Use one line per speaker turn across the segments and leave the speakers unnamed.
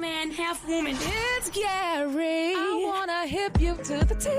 man, half woman.
It's Gary. I wanna hip you to the T.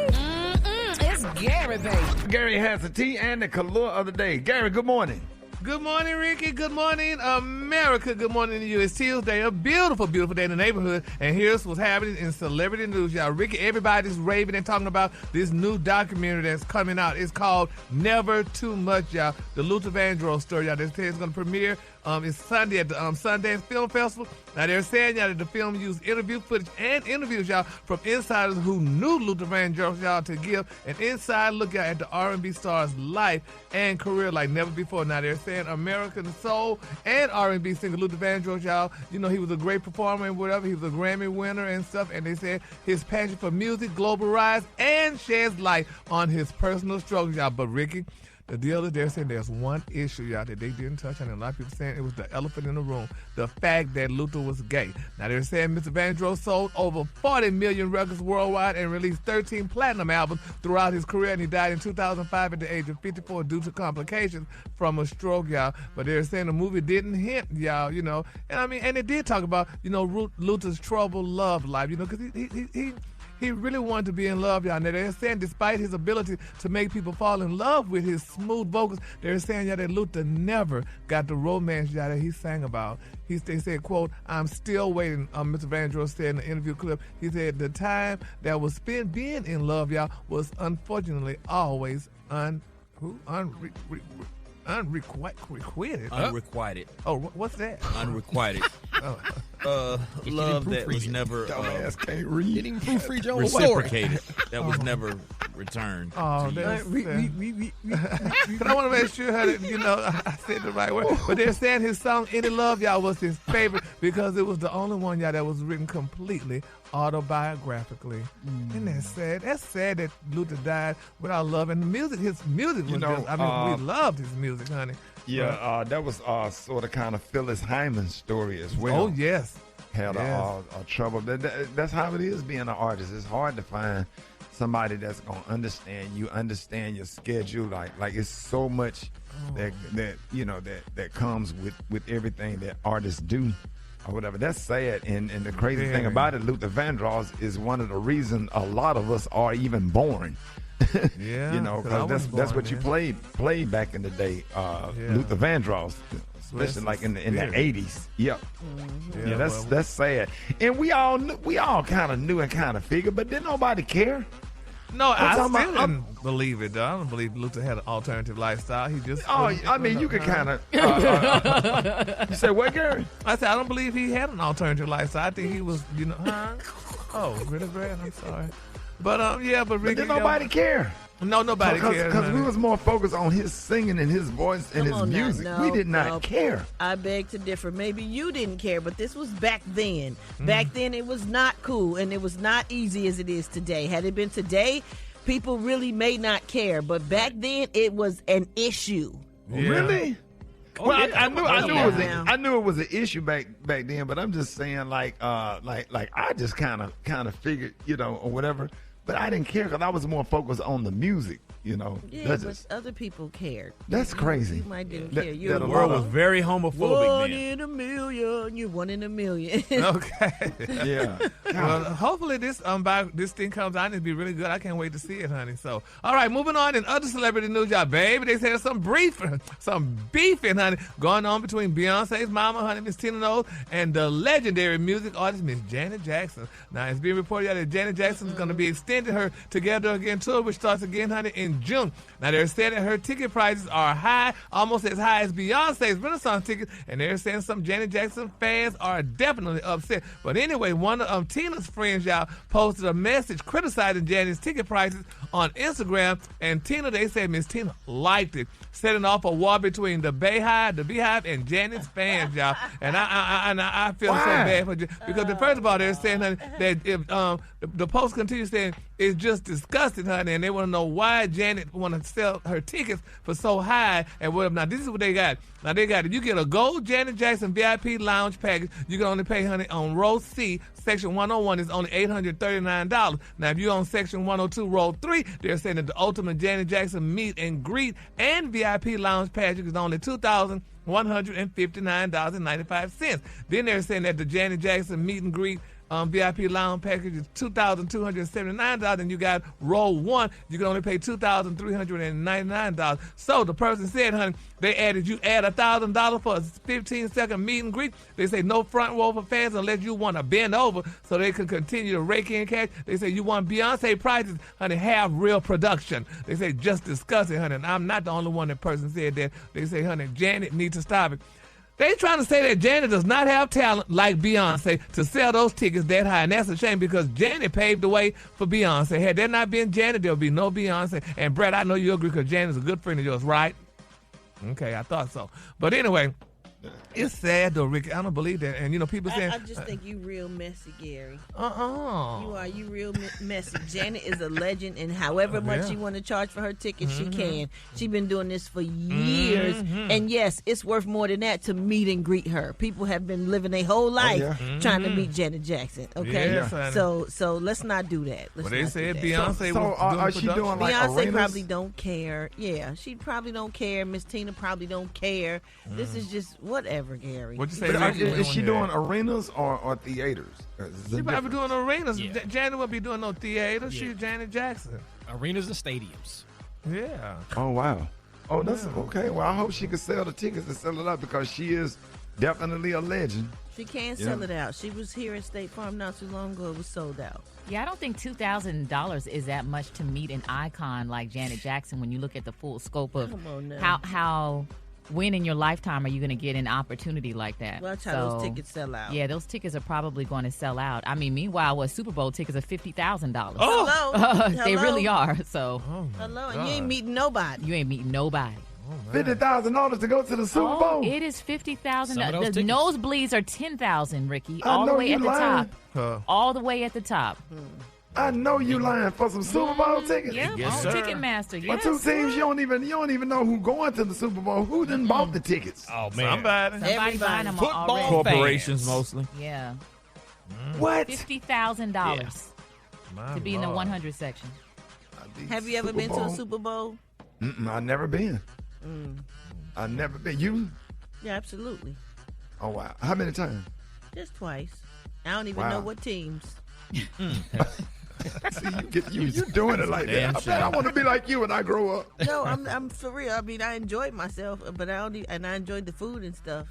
It's Gary, baby.
Gary has the tea and the color of the day. Gary, good morning.
Good morning, Ricky. Good morning, America. Good morning to you. It's Tuesday, a beautiful, beautiful day in the neighborhood. And here's what's happening in celebrity news, y'all. Ricky, everybody's raving and talking about this new documentary that's coming out. It's called Never Too Much, y'all. The Luther Vandross story, y'all. They say it's going to premiere. It's Sunday at the Sundance Film Festival. Now, they're saying, y'all, that the film used interview footage and interviews, y'all, from insiders who knew Luther Vandross, y'all, to give an inside look, y'all, at the R&B star's life and career like never before. Now, they're saying American soul and R&B singer Luther Vandross, y'all, you know, he was a great performer and whatever. He was a Grammy winner and stuff. And they said his passion for music, global rise, and sheds light on his personal struggles, y'all. But, Ricky, the deal is they're saying there's one issue, y'all, that they didn't touch on, and a lot of people saying it was the elephant in the room, the fact that Luther was gay. Now, they're saying Mr. Vandross sold over 40 million records worldwide and released 13 platinum albums throughout his career, and he died in 2005 at the age of 54 due to complications from a stroke, y'all. But they're saying the movie didn't hint, y'all, you know, and I mean, and it did talk about, you know, Luther's troubled love life, you know, because he really wanted to be in love, y'all. Now, they're saying despite his ability to make people fall in love with his smooth vocals, they're saying, y'all, that Luther never got the romance, y'all, that he sang about. They said, quote, "I'm still waiting," Mr. Vandross said in the interview clip. He said the time that was spent being in love, y'all, was unfortunately always unrequited.
Unrequited.
Oh, what's that?
Unrequited. Love that was never
can't read.
getting reciprocated. That was never returned.
Oh, that's but I want to make sure that, you know, I said the right word. But they're saying his song "Any Love," y'all, was his favorite because it was the only one, y'all, that was written completely autobiographically. Isn't that sad? That's sad that Luther died without love. And his music was just, I mean, we loved his music, honey.
Yeah, that was sort of kind of Phyllis Hyman's story as well.
Oh, yes.
Had a trouble. That's how it is being an artist. It's hard to find somebody that's gonna understand you, understand your schedule. Like it's so much that you know that comes with everything that artists do or whatever. That's sad. And the crazy thing about it, Luther Vandross is one of the reasons a lot of us are even born.
Yeah,
you know, because that's what you played back in the day. Luther Vandross, especially like in the 80s. Yep. Yeah, that's sad. And we all kind of knew and kind of figured, but didn't nobody care.
No, I still didn't believe it, though. I don't believe Luther had an alternative lifestyle. He just...
I mean, you could kind of... You said what, Gary?
I said, I don't believe he had an alternative lifestyle. I think he was, you know... Oh, really, Brad? I'm sorry. But, but Ricky...
But did nobody care?
No, nobody cared.
Because we was more focused on his singing and his voice and his music. We did not care.
I beg to differ. Maybe you didn't care, but this was back then. Back then, it was not cool, and it was not easy as it is today. Had it been today, people really may not care. But back then, it was an issue.
Yeah. Really? Well, I knew it was an issue back then, but I'm just saying, like I just kind of figured, you know, or whatever. But I didn't care because I was more focused on the music, you know.
Yeah, but other people cared.
That's crazy.
You might didn't care.
The world was very homophobic
One in a million. You're one in a million.
Okay.
Yeah.
Well, hopefully this thing comes out and it'll be really good. I can't wait to see it, honey. So, all right, moving on in other celebrity news, y'all. Baby, they said some beefing, honey, going on between Beyonce's mama, honey, Miss Tina Knowles, and the legendary music artist, Miss Janet Jackson. Now, it's being reported that Janet Jackson is going to be extending her Together Again tour, which starts again, honey, in June. Now, they're saying that her ticket prices are high, almost as high as Beyonce's Renaissance tickets, and they're saying some Janet Jackson fans are definitely upset. But anyway, one of Tina's friends, y'all, posted a message criticizing Janet's ticket prices on Instagram, and Tina, they said Miss Tina liked it, setting off a war between the Beehive, and Janet's fans, y'all. And I feel so bad for you because first of all, they're saying that if the post continues saying, is just disgusting, honey, and they want to know why Janet want to sell her tickets for so high and whatever. Now, this is what they got. Now, they got it. You get a gold Janet Jackson VIP lounge package. You can only pay, honey, on row C, section 101 is only $839. Now, if you're on section 102, row 3, they're saying that the ultimate Janet Jackson meet and greet and VIP lounge package is only $2,159.95. Then they're saying that the Janet Jackson meet and greet VIP lounge package is $2,279, and you got row 1, you can only pay $2,399. So the person said, honey, you add $1,000 for a 15-second meet and greet. They say no front row for fans unless you want to bend over so they can continue to rake in cash. They say you want Beyonce prices, honey, have real production. They say just discuss it, honey. And I'm not the only one that person said that. They say, honey, Janet needs to stop it. They trying to say that Janet does not have talent like Beyonce to sell those tickets that high, and that's a shame because Janet paved the way for Beyonce. Had there not been Janet, there would be no Beyonce. And Brett, I know you agree because Janet's a good friend of yours, right? Okay, I thought so. But anyway, it's sad though, Ricky. I don't believe that. And people saying
I just think you real messy, Gary. You real messy. Janet is a legend, and however much she want to charge for her ticket, she can. She been doing this for years, and yes, it's worth more than that to meet and greet her. People have been living their whole life trying to meet Janet Jackson. Okay, so let's not do that.
They said Beyonce.
So are she doing like
Beyonce
arenas?
probably don't care. Yeah, she probably don't care. Miss Tina probably don't care. This is just whatever, Gary.
What you say?
Is she doing arenas or theaters?
She probably doing arenas. Yeah. Janet won't be doing no theaters. She's Janet Jackson.
Arenas and stadiums.
Yeah.
Oh, wow. Oh, that's okay. Well, I hope she can sell the tickets and sell it out because she is definitely a legend.
She can sell it out. She was here at State Farm not too long ago. It was sold out.
Yeah, I don't think $2,000 is that much to meet an icon like Janet Jackson when you look at the full scope of how when in your lifetime are you going to get an opportunity like that?
Watch how those tickets sell out.
Yeah, those tickets are probably going to sell out. I mean, meanwhile, Super Bowl tickets are $50,000.
Oh, hello.
They really are. So,
hello, and you ain't meeting nobody.
You ain't meeting nobody.
$50,000 to go to the Super Bowl.
It is $50,000. The nosebleeds are $10,000, Ricky, all the way
you
at the
lying.
top. All the way at the top.
I know you lying for some Super Bowl tickets.
Yeah,
Yes,
on
sir.
Ticketmaster.
But two teams you don't even know who going to the Super Bowl. Who done bought the tickets?
Oh, man.
Somebody.
Somebody buying them
Football
already.
Corporations
fans.
mostly.
Yeah.
What?
$50,000 to be in the 100 section.
Have you ever been to a Super Bowl?
I never been. I never been. You?
Yeah, absolutely.
Oh wow! How many times?
Just twice. I don't even know what teams.
See, you doing it like that. I bet I want to be like you when I grow up.
No, I'm for real. I mean, I enjoyed myself, but I enjoyed the food and stuff.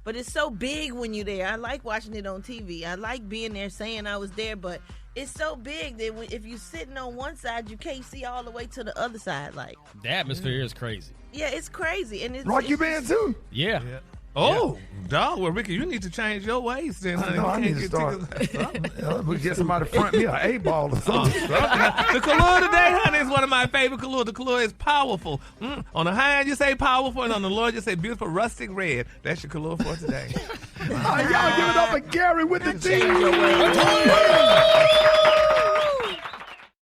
But it's so big when you're there. I like watching it on TV. I like being there, saying I was there, but it's so big that if you're sitting on one side, you can't see all the way to the other side. Like
The atmosphere is crazy.
yeah, it's crazy. And it's
Rock, you been too?
Yeah.
Oh, dog. Well, Ricky, you need to change your ways then, honey.
I need to start. We get somebody front me an 8-ball or something.
The Kahlua today, honey, is one of my favorite Kahlua. The Kahlua is powerful. On the high end, you say powerful, and on the low, you say beautiful rustic red. That's your Kahlua for today.
Y'all give it up for Gary with the team.
your way.